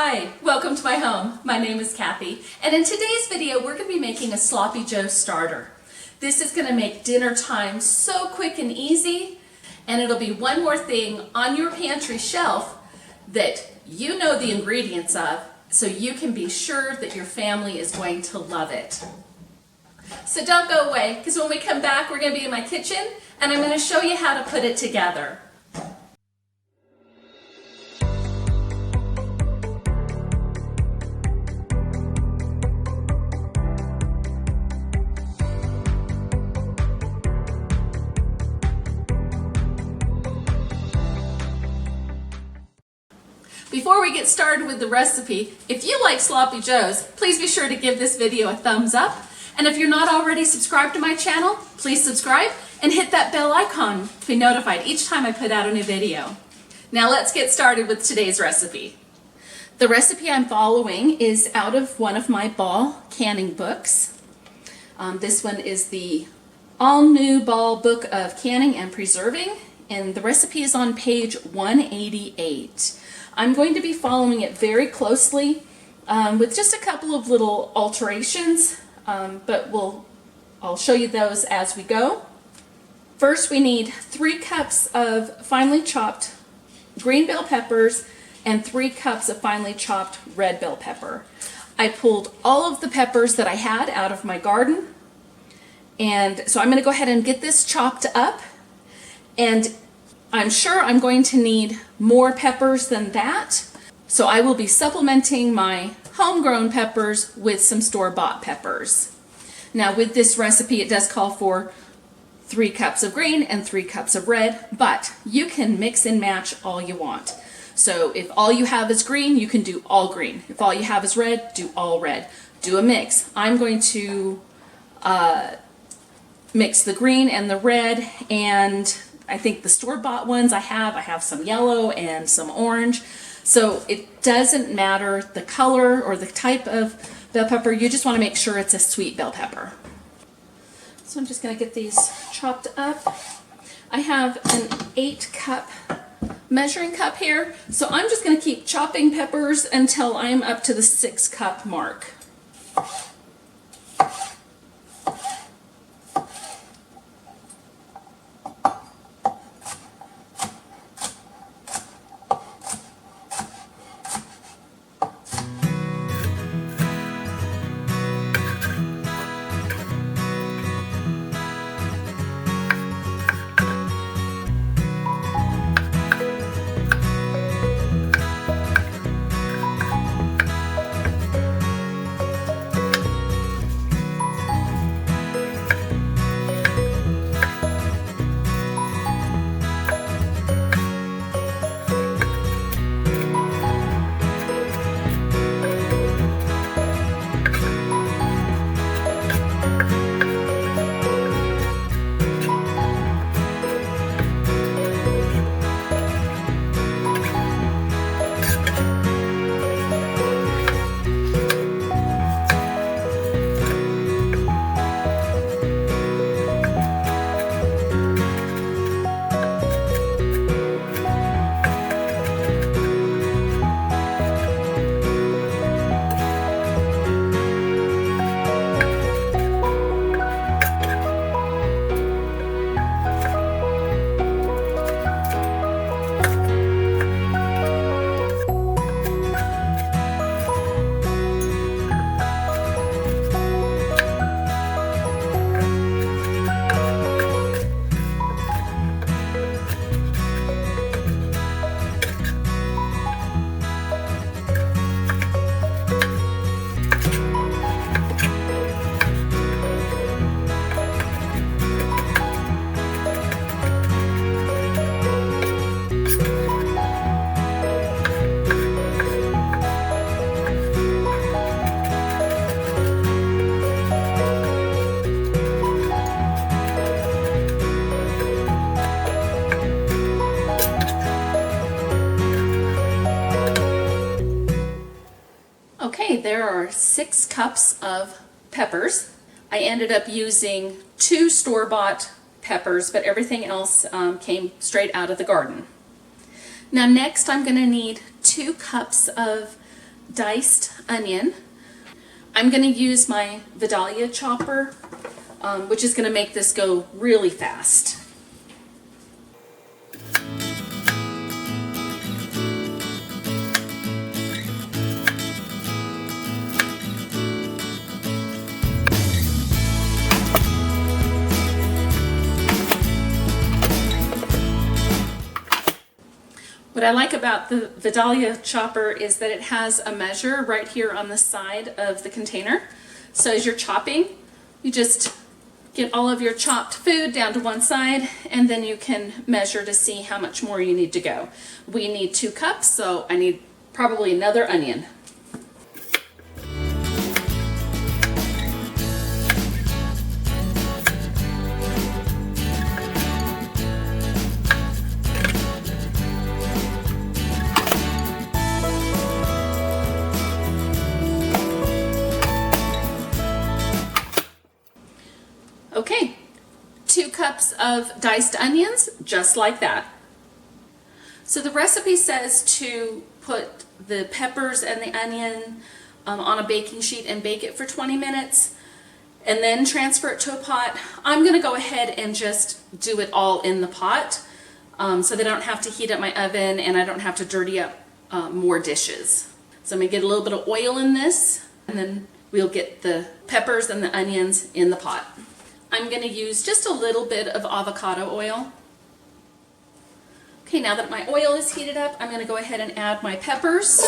Hi, welcome to my home. My name is Kathy, and in today's video we're going to be making a Sloppy Joe starter. This is going to make dinner time so quick and easy, and it'll be one more thing on your pantry shelf that you know the ingredients of, so you can be sure that your family is going to love it. So don't go away, because when we come back we're going to be in my kitchen and I'm going to show you how to put it together. Before we get started with the recipe, if you like Sloppy Joes, please be sure to give this video a thumbs up. And if you're not already subscribed to my channel, please subscribe and hit that bell icon to be notified each time I put out a new video. Now let's get started with today's recipe. The recipe I'm following is out of one of my Ball canning books. This one is the all-new Ball Book of Canning and Preserving, and the recipe is on page 188. I'm going to be following it very closely with just a couple of little alterations, but I'll show you those as we go. First, we need 3 cups of finely chopped green bell peppers and 3 cups of finely chopped red bell pepper. I pulled all of the peppers that I had out of my garden, and so I'm going to go ahead and get this chopped up, and I'm sure I'm going to need more peppers than that, so I will be supplementing my homegrown peppers with some store-bought peppers. Now with this recipe it does call for 3 cups of green and 3 cups of red, but you can mix and match all you want. So if all you have is green, you can do all green. If all you have is red, do all red. Do a mix. I'm going to mix the green and the red, and I think the store-bought ones I have some yellow and some orange. So it doesn't matter the color or the type of bell pepper, you just want to make sure it's a sweet bell pepper. So I'm just going to get these chopped up. I have an 8-cup measuring cup here, so I'm just going to keep chopping peppers until I'm up to the 6-cup mark. Okay, there are 6 cups of peppers. I ended up using 2 store-bought peppers, but everything else came straight out of the garden. Now next I'm going to need 2 cups of diced onion. I'm going to use my Vidalia chopper, which is going to make this go really fast. What I like about the Vidalia chopper is that it has a measure right here on the side of the container. So as you're chopping, you just get all of your chopped food down to one side, and then you can measure to see how much more you need to go. We need 2 cups, so I need probably another onion. Okay, 2 cups of diced onions, just like that. So the recipe says to put the peppers and the onion on a baking sheet and bake it for 20 minutes and then transfer it to a pot. I'm going to go ahead and just do it all in the pot so that I don't have to heat up my oven and I don't have to dirty up more dishes. So I'm going to get a little bit of oil in this, and then we'll get the peppers and the onions in the pot. I'm going to use just a little bit of avocado oil. Okay, now that my oil is heated up, I'm going to go ahead and add my peppers.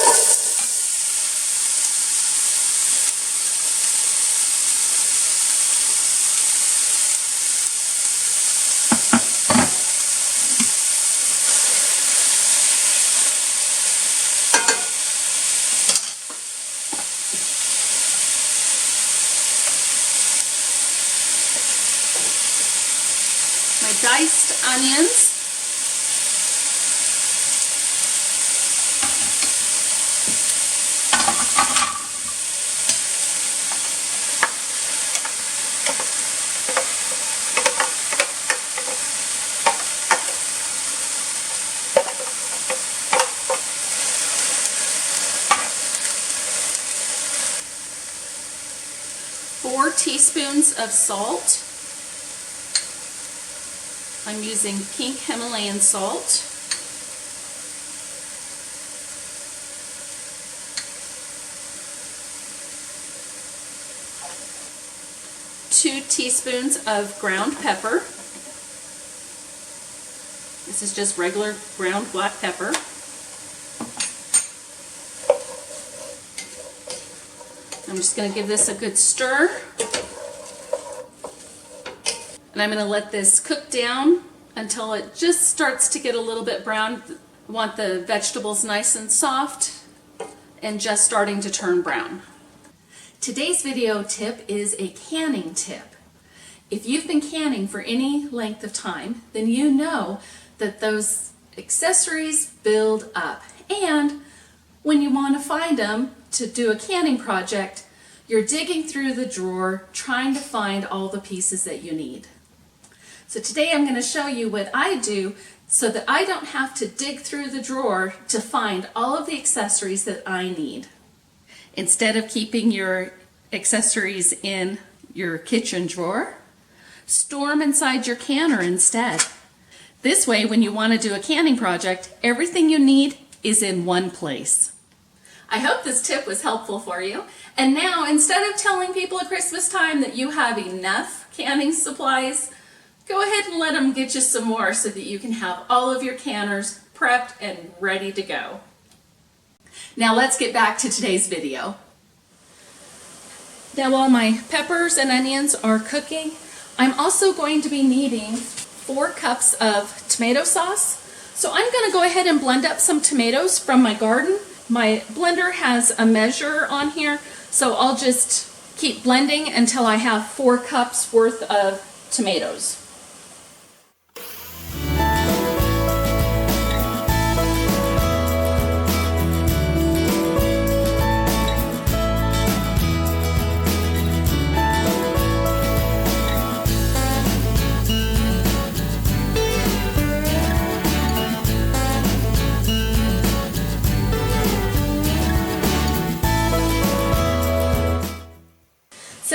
My diced onions. Four teaspoons of salt. I'm using pink Himalayan salt. Two teaspoons of ground pepper. This is just regular ground black pepper. I'm just going to give this a good stir. And I'm going to let this cook down until it just starts to get a little bit brown. I want the vegetables nice and soft and just starting to turn brown. Today's video tip is a canning tip. If you've been canning for any length of time, then you know that those accessories build up. And when you want to find them to do a canning project, you're digging through the drawer trying to find all the pieces that you need. So today I'm going to show you what I do so that I don't have to dig through the drawer to find all of the accessories that I need. Instead of keeping your accessories in your kitchen drawer, store them inside your canner instead. This way, when you want to do a canning project, everything you need is in one place. I hope this tip was helpful for you. And now, instead of telling people at Christmas time that you have enough canning supplies, go ahead and let them get you some more so that you can have all of your canners prepped and ready to go. Now let's get back to today's video. Now while my peppers and onions are cooking, I'm also going to be needing 4 cups of tomato sauce. So I'm going to go ahead and blend up some tomatoes from my garden. My blender has a measure on here, so I'll just keep blending until I have 4 cups worth of tomatoes.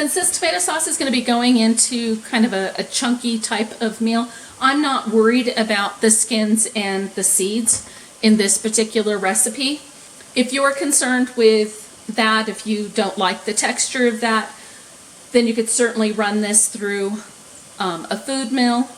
Since this tomato sauce is going to be going into kind of a chunky type of meal, I'm not worried about the skins and the seeds in this particular recipe. If you're concerned with that, if you don't like the texture of that, then you could certainly run this through a food mill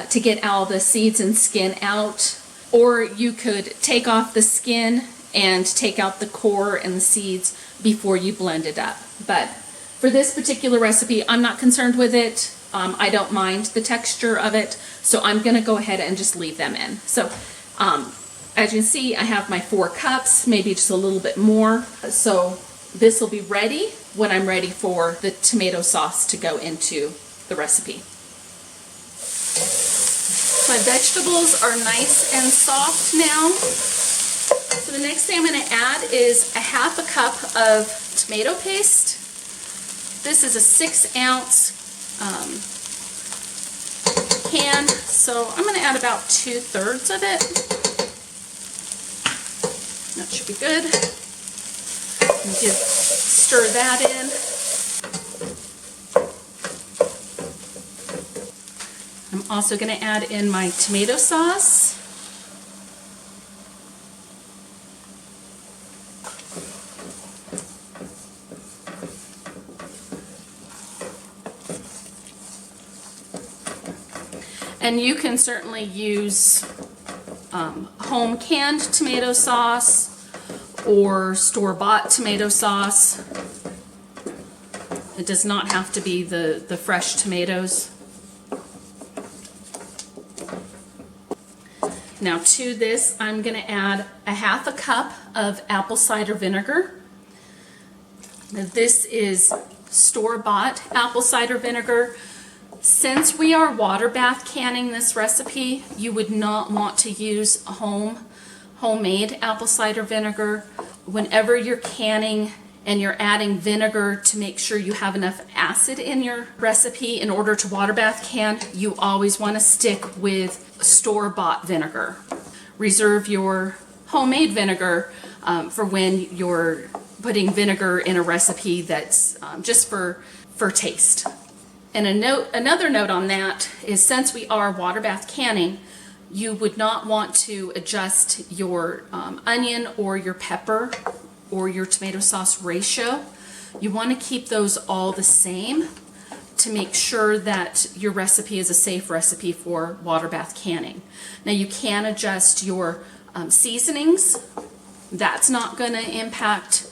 to get all the seeds and skin out. Or you could take off the skin and take out the core and the seeds before you blend it up. But for this particular recipe, I'm not concerned with it. I don't mind the texture of it, so I'm going to go ahead and just leave them in. So as you can see, I have my 4 cups, maybe just a little bit more. So this will be ready when I'm ready for the tomato sauce to go into the recipe. My vegetables are nice and soft now. So the next thing I'm going to add is a 1/2 cup of tomato paste. This is a 6-ounce can, so I'm going to add about 2/3 of it. That should be good. Stir that in. I'm also going to add in my tomato sauce. And you can certainly use home canned tomato sauce or store-bought tomato sauce. It does not have to be the fresh tomatoes. Now to this, I'm going to add a 1/2 cup of apple cider vinegar. Now this is store-bought apple cider vinegar. Since we are water bath canning this recipe, you would not want to use homemade apple cider vinegar. Whenever you're canning and you're adding vinegar to make sure you have enough acid in your recipe in order to water bath can, you always want to stick with store-bought vinegar. Reserve your homemade vinegar for when you're putting vinegar in a recipe that's just for taste. And another note on that is, since we are water bath canning, you would not want to adjust your onion or your pepper or your tomato sauce ratio. You want to keep those all the same to make sure that your recipe is a safe recipe for water bath canning. Now you can adjust your seasonings. That's not going to impact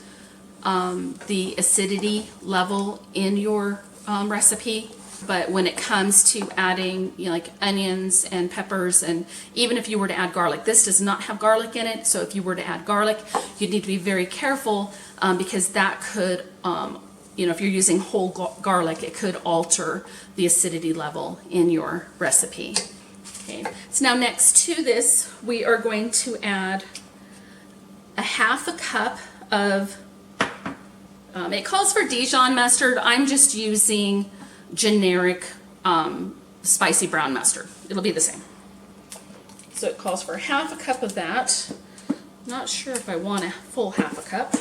the acidity level in your recipe. But when it comes to adding, like onions and peppers, and even if you were to add garlic, this does not have garlic in it, so if you were to add garlic, you'd need to be very careful because that could, if you're using whole garlic, it could alter the acidity level in your recipe. Okay, so now next to this, we are going to add a 1/2 cup of, it calls for Dijon mustard. I'm just using generic spicy brown mustard. It'll be the same. So it calls for 1/2 cup of that. Not sure if I want a full 1/2 cup.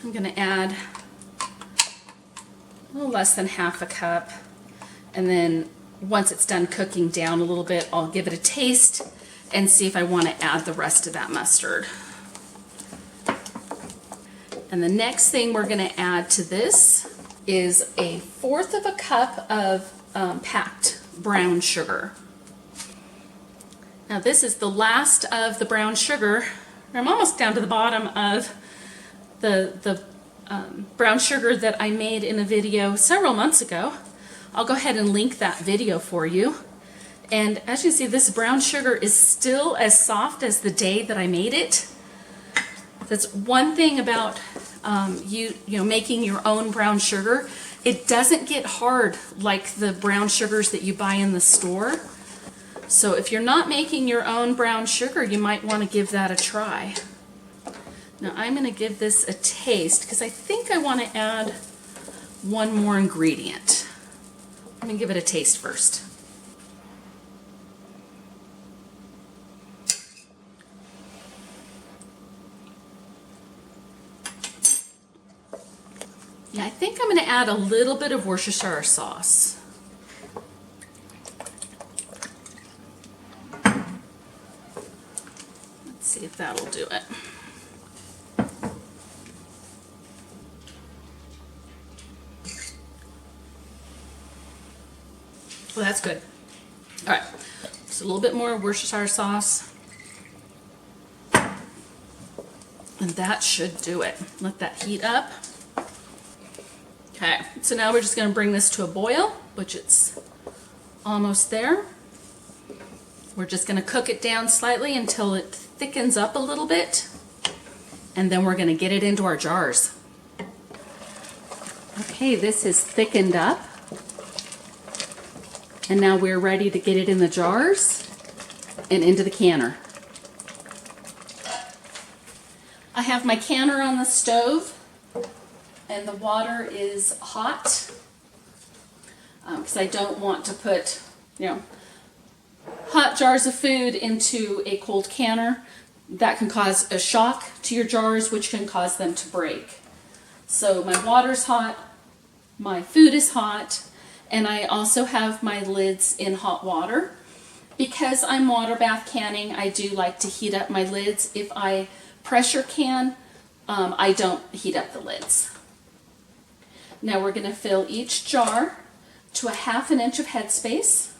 I'm going to add a little less than 1/2 cup, and then once it's done cooking down a little bit, I'll give it a taste and see if I want to add the rest of that mustard. And the next thing we're going to add to this is a 1/4 cup of packed brown sugar. Now this is the last of the brown sugar. I'm almost down to the bottom of the brown sugar that I made in a video several months ago. I'll go ahead and link that video for you. And as you see, this brown sugar is still as soft as the day that I made it. That's one thing about making your own brown sugar. It doesn't get hard like the brown sugars that you buy in the store. So if you're not making your own brown sugar, you might want to give that a try. Now I'm going to give this a taste because I think I want to add one more ingredient. I'm going to give it a taste first. Yeah, I think I'm going to add a little bit of Worcestershire sauce. Let's see if that'll do it. Well, that's good. All right, just a little bit more Worcestershire sauce. And that should do it. Let that heat up. Okay, so now we're just going to bring this to a boil, which it's almost there. We're just going to cook it down slightly until it thickens up a little bit. And then we're going to get it into our jars. Okay, this is thickened up. And now we're ready to get it in the jars and into the canner. I have my canner on the stove and the water is hot because I don't want to put, hot jars of food into a cold canner. That can cause a shock to your jars, which can cause them to break. So my water's hot, my food is hot, and I also have my lids in hot water. Because I'm water bath canning, I do like to heat up my lids. If I pressure can, I don't heat up the lids. Now we're going to fill each jar to a 1/2 inch of Headspace.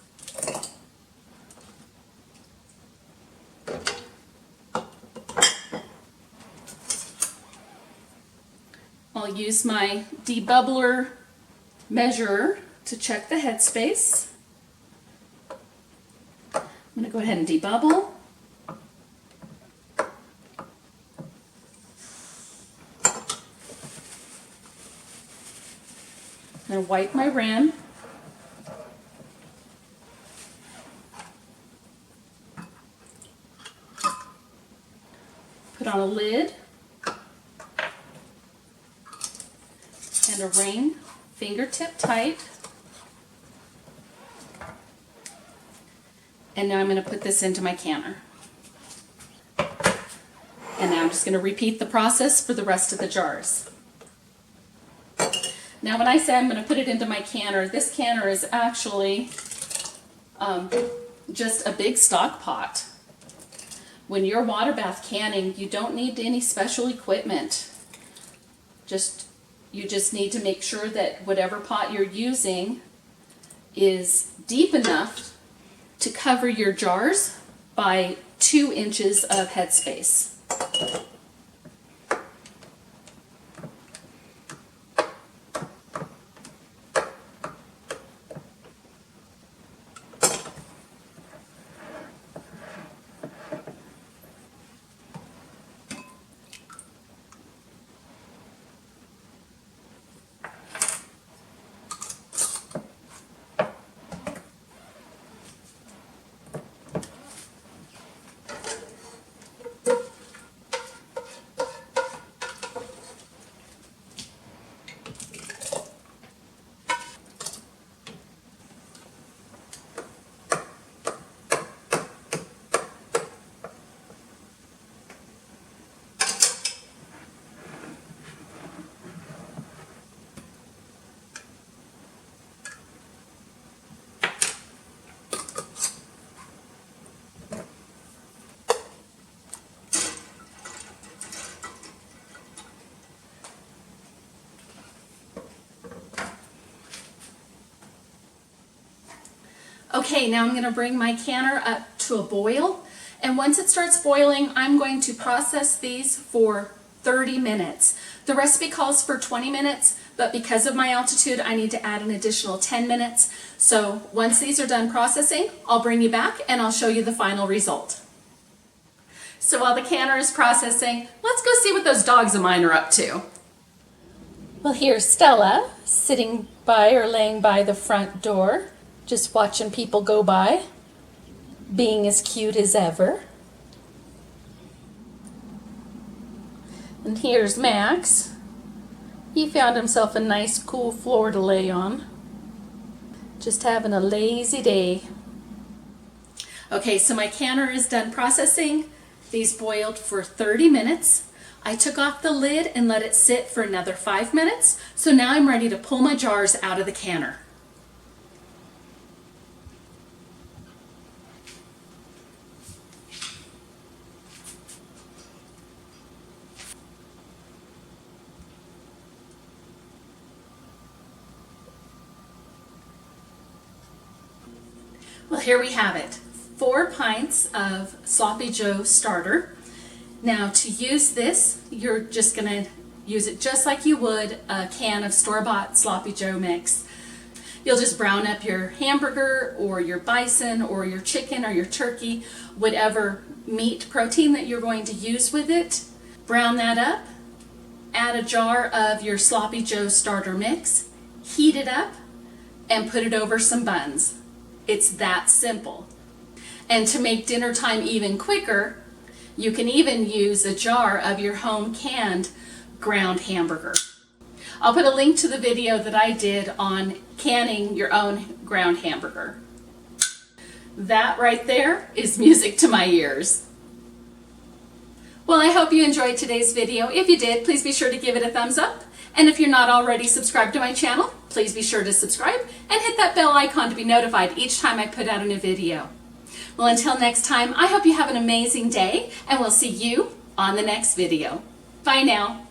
I'll use my debubbler measurer to check the Headspace. I'm going to go ahead and debubble. I'm going to wipe my rim. Put on a lid and a ring, fingertip tight. And now I'm going to put this into my canner. And now I'm just going to repeat the process for the rest of the jars. Now when I say I'm going to put it into my canner, this canner is actually just a big stock pot. When you're water bath canning, you don't need any special equipment. You just need to make sure that whatever pot you're using is deep enough to cover your jars by 2 inches of Headspace. Okay, now I'm going to bring my canner up to a boil, and once it starts boiling, I'm going to process these for 30 minutes. The recipe calls for 20 minutes, but because of my altitude, I need to add an additional 10 minutes. So once these are done processing, I'll bring you back and I'll show you the final result. So while the canner is processing, let's go see what those dogs of mine are up to. Well, here's Stella sitting by or laying by the front door, just watching people go by, being as cute as ever. And here's Max. He found himself a nice cool floor to lay on, just having a lazy day. Okay, so my canner is done processing. These boiled for 30 minutes. I took off the lid and let it sit for another 5 minutes, so now I'm ready to pull my jars out of the canner. Well, here we have it. 4 pints of Sloppy Joe starter. Now to use this, you're just going to use it just like you would a can of store-bought Sloppy Joe mix. You'll just brown up your hamburger or your bison or your chicken or your turkey, whatever meat protein that you're going to use with it. Brown that up, add a jar of your Sloppy Joe starter mix, heat it up, and put it over some buns. It's that simple. And to make dinner time even quicker, you can even use a jar of your home canned ground hamburger. I'll put a link to the video that I did on canning your own ground hamburger. That right there is music to my ears. Well, I hope you enjoyed today's video. If you did, please be sure to give it a thumbs up. And if you're not already subscribed to my channel, please be sure to subscribe and hit that bell icon to be notified each time I put out a new video. Well, until next time, I hope you have an amazing day, and we'll see you on the next video. Bye now.